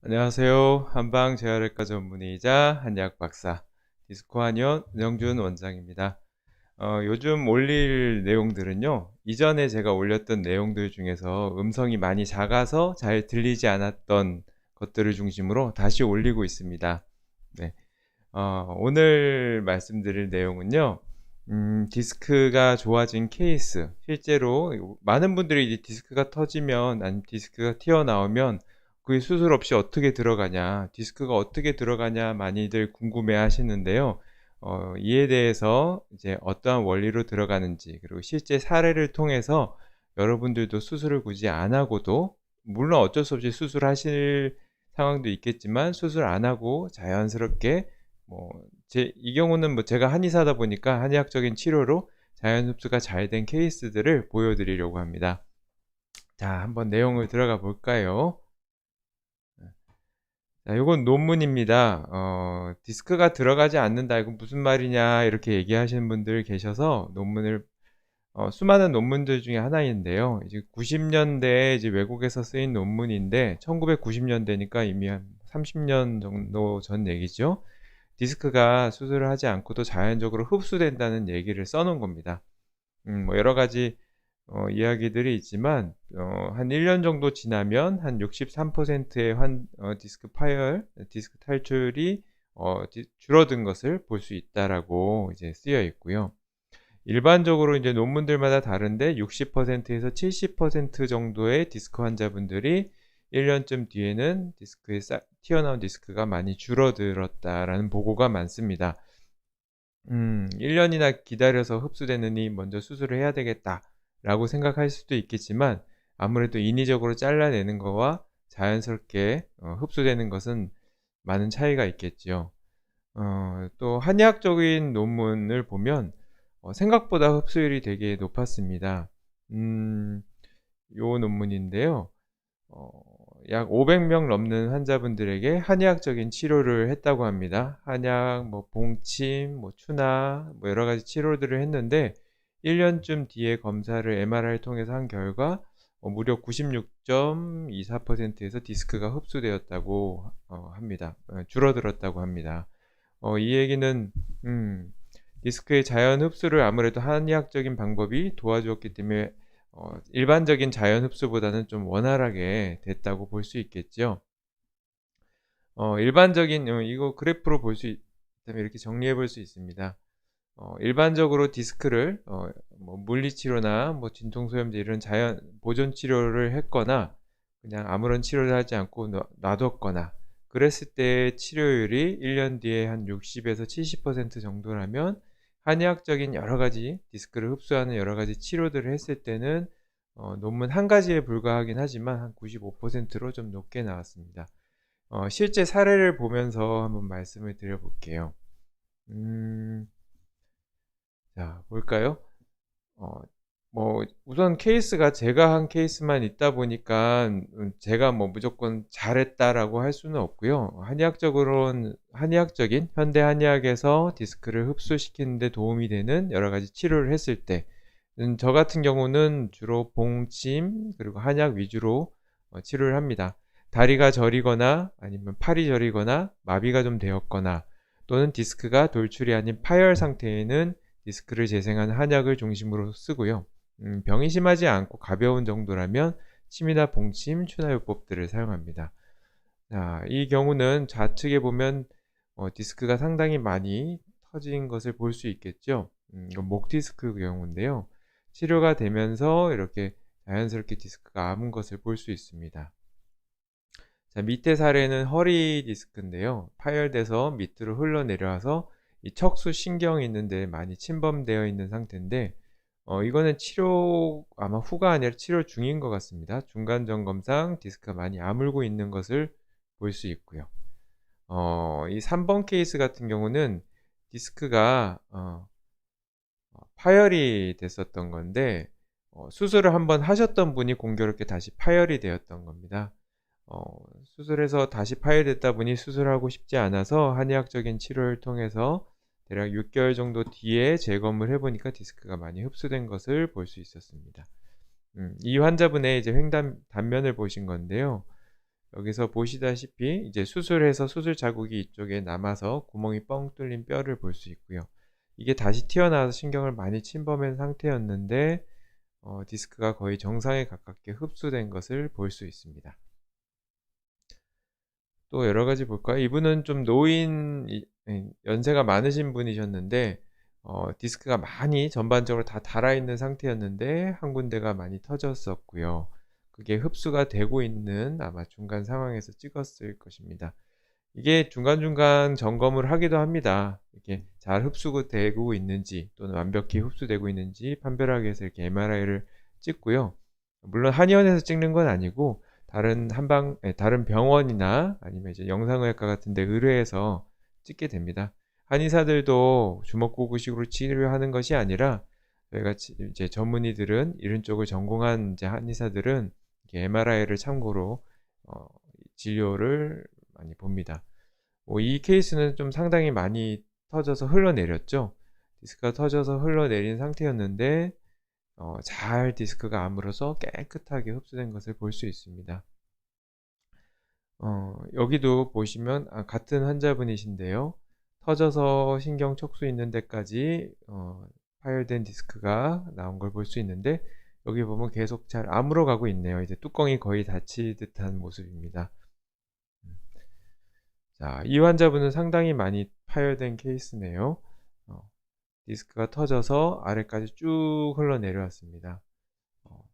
안녕하세요. 한방 재활외과 전문의이자 한의학 박사 디스코 한의원 은영준 원장입니다. 요즘 올릴 내용들은요. 이전에 제가 올렸던 내용들 중에서 음성이 많이 작아서 잘 들리지 않았던 것들을 중심으로 다시 올리고 있습니다. 네. 오늘 말씀드릴 내용은요. 디스크가 좋아진 케이스. 실제로 많은 분들이 이제 디스크가 터지면, 아니면 디스크가 튀어나오면 그게 수술 없이 어떻게 들어가냐, 디스크가 어떻게 들어가냐 많이들 궁금해 하시는데요. 이에 대해서 이제 어떠한 원리로 들어가는지, 그리고 실제 사례를 통해서 여러분들도 수술을 굳이 안 하고도, 물론 어쩔 수 없이 수술하실 상황도 있겠지만 수술 안 하고 자연스럽게 뭐 이 경우는 뭐 제가 한의사다 보니까 한의학적인 치료로 자연 흡수가 잘 된 케이스들을 보여드리려고 합니다. 자, 한번 내용을 들어가 볼까요? 자, 요건 논문입니다. 디스크가 들어가지 않는다. 이건 무슨 말이냐 이렇게 얘기하시는 분들 계셔서 논문을 수많은 논문들 중에 하나인데요. 이제 90년대에 이제 외국에서 쓰인 논문인데 1990년대니까 이미 한 30년 정도 전 얘기죠. 디스크가 수술을 하지 않고도 자연적으로 흡수된다는 얘기를 써놓은 겁니다. 뭐 여러 가지 이야기들이 있지만 한 1년 정도 지나면 한 63%의 디스크 파열, 디스크 탈출이 줄어든 것을 볼 수 있다라고 이제 쓰여 있고요. 일반적으로 이제 논문들마다 다른데 60%에서 70% 정도의 디스크 환자분들이 1년쯤 뒤에는 튀어나온 디스크가 많이 줄어들었다라는 보고가 많습니다. 1년이나 기다려서 흡수되느니 먼저 수술을 해야 되겠다라고 생각할 수도 있겠지만 아무래도 인위적으로 잘라내는 거와 자연스럽게 흡수되는 것은 많은 차이가 있겠지요. 또 한의학적인 논문을 보면 생각보다 흡수율이 되게 높았습니다. 요 논문인데요. 어, 약 500명 넘는 환자분들에게 한의학적인 치료를 했다고 합니다. 한약, 뭐 봉침, 뭐 추나, 뭐 여러 가지 치료들을 했는데 1년쯤 뒤에 검사를 MRI를 통해서 한 결과 무려 96.24%에서 디스크가 흡수되었다고 합니다. 줄어들었다고 합니다. 이 얘기는 디스크의 자연 흡수를 아무래도 한의학적인 방법이 도와주었기 때문에 일반적인 자연 흡수보다는 좀 원활하게 됐다고 볼 수 있겠죠. 일반적인 이거 그래프로 볼 수 있다면 이렇게 정리해 볼 수 있습니다. 일반적으로 디스크를 뭐 물리치료나 뭐 진통소염제 이런 자연 보존 치료를 했거나 그냥 아무런 치료를 하지 않고 놔뒀거나 그랬을 때 치료율이 1년 뒤에 한 60에서 70% 정도라면 한의학적인 여러 가지 디스크를 흡수하는 여러 가지 치료들을 했을 때는 논문 한 가지에 불과하긴 하지만 한 95%로 좀 높게 나왔습니다. 실제 사례를 보면서 한번 말씀을 드려볼게요. 자, 볼까요? 어, 뭐 우선 케이스가 제가 한 케이스만 있다 보니까 제가 뭐 무조건 잘했다라고 할 수는 없고요. 한의학적으로는 한의학적인 현대 한의학에서 디스크를 흡수시키는 데 도움이 되는 여러 가지 치료를 했을 때 저 같은 경우는 주로 봉침 그리고 한약 위주로 치료를 합니다. 다리가 저리거나 아니면 팔이 저리거나 마비가 좀 되었거나 또는 디스크가 돌출이 아닌 파열 상태에는 디스크를 재생하는 한약을 중심으로 쓰고요. 병이 심하지 않고 가벼운 정도라면 침이나 봉침, 추나요법들을 사용합니다. 자, 이 경우는 좌측에 보면 디스크가 상당히 많이 터진 것을 볼 수 있겠죠. 이건 목 디스크 경우인데요. 치료가 되면서 이렇게 자연스럽게 디스크가 아문 것을 볼 수 있습니다. 자, 밑에 사례는 허리 디스크인데요. 파열돼서 밑으로 흘러내려와서 이 척수 신경이 있는데 많이 침범되어 있는 상태인데 이거는 치료 아마 후가 아니라 치료 중인 것 같습니다. 중간 점검상 디스크가 많이 아물고 있는 것을 볼 수 있고요. 이 3번 케이스 같은 경우는 디스크가 파열이 됐었던 건데 수술을 한번 하셨던 분이 공교롭게 다시 파열이 되었던 겁니다. 어, 수술해서 다시 파열됐다 보니 수술하고 싶지 않아서 한의학적인 치료를 통해서 대략 6개월 정도 뒤에 재검을 해보니까 디스크가 많이 흡수된 것을 볼 수 있었습니다. 이 환자분의 이제 횡단 단면을 보신 건데요. 여기서 보시다시피 이제 수술해서 수술 자국이 이쪽에 남아서 구멍이 뻥 뚫린 뼈를 볼 수 있고요. 이게 다시 튀어나와서 신경을 많이 침범한 상태였는데 디스크가 거의 정상에 가깝게 흡수된 것을 볼 수 있습니다. 또 여러 가지 볼까요? 이분은 좀 연세가 많으신 분이셨는데 디스크가 많이 전반적으로 다 닳아있는 상태였는데 한 군데가 많이 터졌었고요. 그게 흡수가 되고 있는 아마 중간 상황에서 찍었을 것입니다. 이게 중간중간 점검을 하기도 합니다. 이렇게 잘 흡수되고 있는지 또는 완벽히 흡수되고 있는지 판별하기 위해서 이렇게 MRI를 찍고요. 물론 한의원에서 찍는 건 아니고 다른 병원이나 아니면 이제 영상의학과 같은 데 의뢰해서 찍게 됩니다. 한의사들도 주먹구구식으로 치료하는 것이 아니라 저희가 이제 전문의들은 이런 쪽을 전공한 이제 한의사들은 MRI를 참고로 진료를 많이 봅니다. 이 케이스는 좀 상당히 많이 터져서 흘러내렸죠. 디스크가 터져서 흘러내린 상태였는데 잘 디스크가 아물어서 깨끗하게 흡수된 것을 볼 수 있습니다. 여기도 보시면 같은 환자분이신데요. 터져서 신경 척수 있는 데까지 파열된 디스크가 나온 걸 볼 수 있는데 여기 보면 계속 잘 아물어 가고 있네요. 이제 뚜껑이 거의 닫힐 듯한 모습입니다. 자, 이 환자분은 상당히 많이 파열된 케이스네요. 디스크가 터져서 아래까지 쭉 흘러내려왔습니다.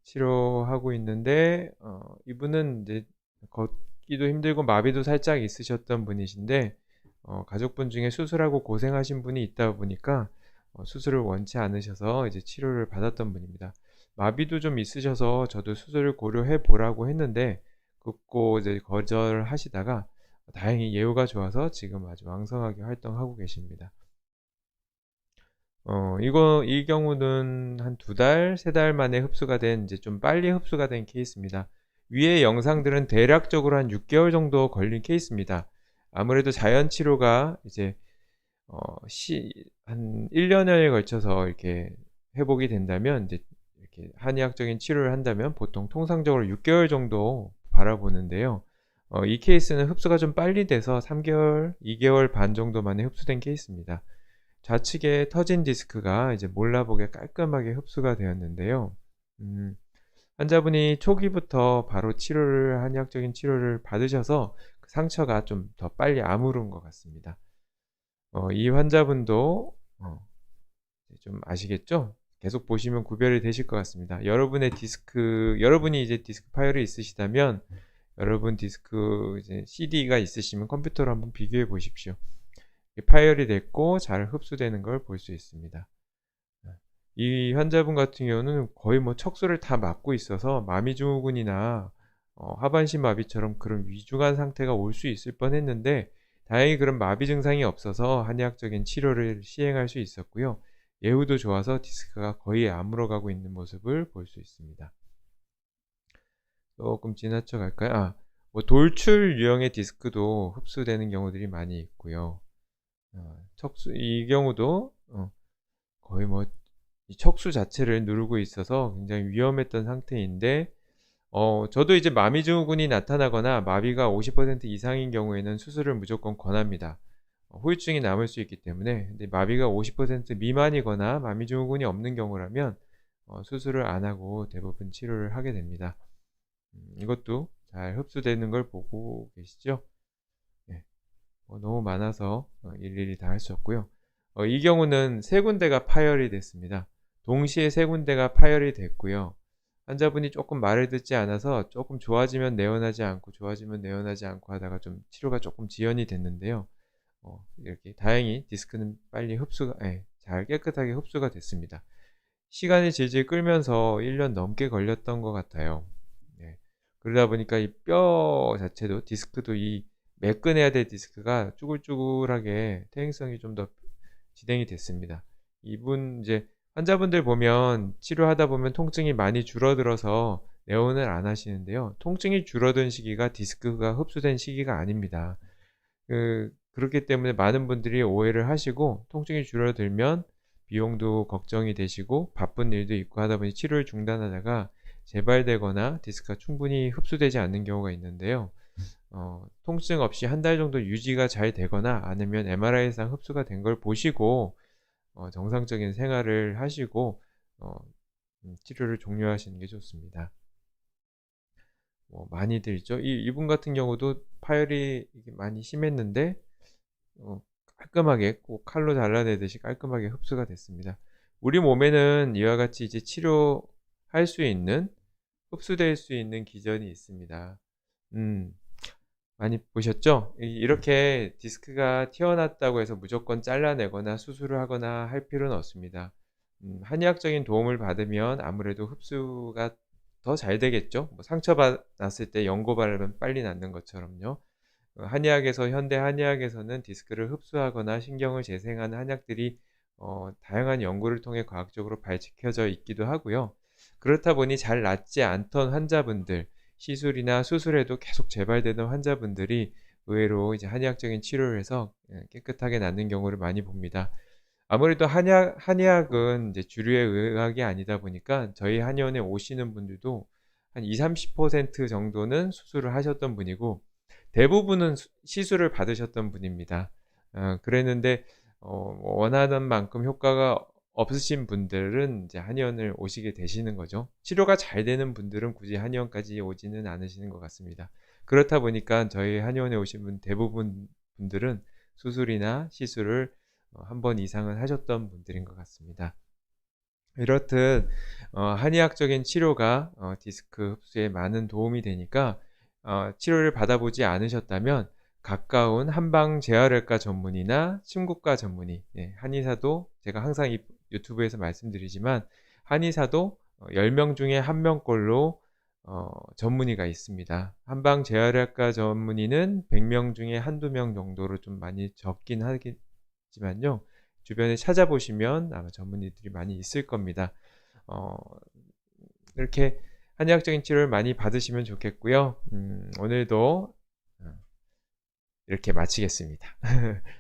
치료하고 있는데 이분은 이제 걷기도 힘들고 마비도 살짝 있으셨던 분이신데 가족분 중에 수술하고 고생하신 분이 있다 보니까 수술을 원치 않으셔서 이제 치료를 받았던 분입니다. 마비도 좀 있으셔서 저도 수술을 고려해 보라고 했는데 급고 이제 거절하시다가 다행히 예후가 좋아서 지금 아주 왕성하게 활동하고 계십니다. 이 경우는 한 2달, 3달 만에 흡수가 된, 이제 좀 빨리 흡수가 된 케이스입니다. 위의 영상들은 대략적으로 한 6개월 정도 걸린 케이스입니다. 아무래도 자연치료가 이제, 한 1년에 걸쳐서 이렇게 회복이 된다면, 이제 이렇게 한의학적인 치료를 한다면 보통 통상적으로 6개월 정도 바라보는데요. 이 케이스는 흡수가 좀 빨리 돼서 3개월, 2개월 반 정도 만에 흡수된 케이스입니다. 좌측에 터진 디스크가 이제 몰라보게 깔끔하게 흡수가 되었는데요. 환자분이 초기부터 바로 한의학적인 치료를 받으셔서 그 상처가 좀 더 빨리 아무른 것 같습니다. 이 환자분도 좀 아시겠죠? 계속 보시면 구별이 되실 것 같습니다. 여러분이 이제 디스크 파열이 있으시다면 여러분 디스크 이제 CD가 있으시면 컴퓨터로 한번 비교해 보십시오. 파열이 됐고 잘 흡수되는 걸 볼 수 있습니다. 이 환자분 같은 경우는 거의 뭐 척수를 다 막고 있어서 마미증후군이나 하반신 마비처럼 그런 위중한 상태가 올 수 있을 뻔했는데 다행히 그런 마비 증상이 없어서 한의학적인 치료를 시행할 수 있었고요. 예후도 좋아서 디스크가 거의 아물어가고 있는 모습을 볼 수 있습니다. 조금 지나쳐 갈까요? 뭐 돌출 유형의 디스크도 흡수되는 경우들이 많이 있고요. 이 경우도 거의 뭐 이 척수 자체를 누르고 있어서 굉장히 위험했던 상태인데 저도 이제 마미증후군이 나타나거나 마비가 50% 이상인 경우에는 수술을 무조건 권합니다. 후유증이 남을 수 있기 때문에. 근데 마비가 50% 미만이거나 마미증후군이 없는 경우라면 수술을 안 하고 대부분 치료를 하게 됩니다. 이것도 잘 흡수되는 걸 보고 계시죠? 너무 많아서 일일이 다 할 수 없고요. 이 경우는 3군데가 파열이 됐습니다. 동시에 3군데가 파열이 됐고요. 환자분이 조금 말을 듣지 않아서 조금 좋아지면 내원하지 않고 좋아지면 내원하지 않고 하다가 좀 치료가 조금 지연이 됐는데요. 이렇게 다행히 디스크는 빨리 잘 깨끗하게 흡수가 됐습니다. 시간이 질질 끌면서 1년 넘게 걸렸던 것 같아요. 그러다 보니까 이 뼈 자체도 디스크도 이 매끈해야 될 디스크가 쭈글쭈글하게 퇴행성이 좀 더 진행이 됐습니다. 이분 이제 환자분들 보면 치료하다 보면 통증이 많이 줄어들어서 내원을 안 하시는데요. 통증이 줄어든 시기가 디스크가 흡수된 시기가 아닙니다. 그렇기 때문에 많은 분들이 오해를 하시고 통증이 줄어들면 비용도 걱정이 되시고 바쁜 일도 있고 하다 보니 치료를 중단하다가 재발되거나 디스크가 충분히 흡수되지 않는 경우가 있는데요. 통증 없이 한 달 정도 유지가 잘 되거나 아니면 MRI상 흡수가 된 걸 보시고 정상적인 생활을 하시고 어 치료를 종료하시는 게 좋습니다. 많이들 있죠. 이분 같은 경우도 파열이 이게 많이 심했는데 깔끔하게 꼭 칼로 잘라내듯이 깔끔하게 흡수가 됐습니다. 우리 몸에는 이와 같이 이제 치료할 수 있는 흡수될 수 있는 기전이 있습니다. 음. 많이 보셨죠? 이렇게 디스크가 튀어났다고 해서 무조건 잘라내거나 수술을 하거나 할 필요는 없습니다. 한의학적인 도움을 받으면 아무래도 흡수가 더 잘 되겠죠? 뭐 상처 났을 때 연고 바르면 빨리 낫는 것처럼요. 한의학에서 현대 한의학에서는 디스크를 흡수하거나 신경을 재생하는 한약들이 다양한 연구를 통해 과학적으로 밝혀져 있기도 하고요. 그렇다 보니 잘 낫지 않던 환자분들, 시술이나 수술에도 계속 재발되는 환자분들이 의외로 이제 한의학적인 치료를 해서 깨끗하게 낫는 경우를 많이 봅니다. 아무래도 한의학은 이제 주류의 의학이 아니다 보니까 저희 한의원에 오시는 분들도 한 20-30% 정도는 수술을 하셨던 분이고 대부분은 시술을 받으셨던 분입니다. 그랬는데 원하는 만큼 효과가 없으신 분들은 이제 한의원을 오시게 되시는 거죠. 치료가 잘 되는 분들은 굳이 한의원까지 오지는 않으시는 것 같습니다. 그렇다 보니까 저희 한의원에 오신 분 대부분 분들은 수술이나 시술을 한 번 이상은 하셨던 분들인 것 같습니다. 이렇듯 한의학적인 치료가 디스크 흡수에 많은 도움이 되니까 치료를 받아보지 않으셨다면 가까운 한방 재활외과 전문의나 침구과 전문의, 한의사도 제가 항상 이 유튜브에서 말씀드리지만 한의사도 10명 중에 1명꼴로 전문의가 있습니다. 한방 재활외과 전문의는 100명 중에 한두 명 정도로 좀 많이 적긴 하겠지만요. 주변에 찾아보시면 아마 전문의들이 많이 있을 겁니다. 이렇게 한의학적인 치료를 많이 받으시면 좋겠고요. 오늘도 이렇게 마치겠습니다.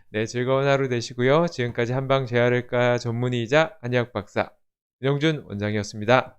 네, 즐거운 하루 되시고요. 지금까지 한방 재활외과 전문의이자 한의학 박사 윤영준 원장이었습니다.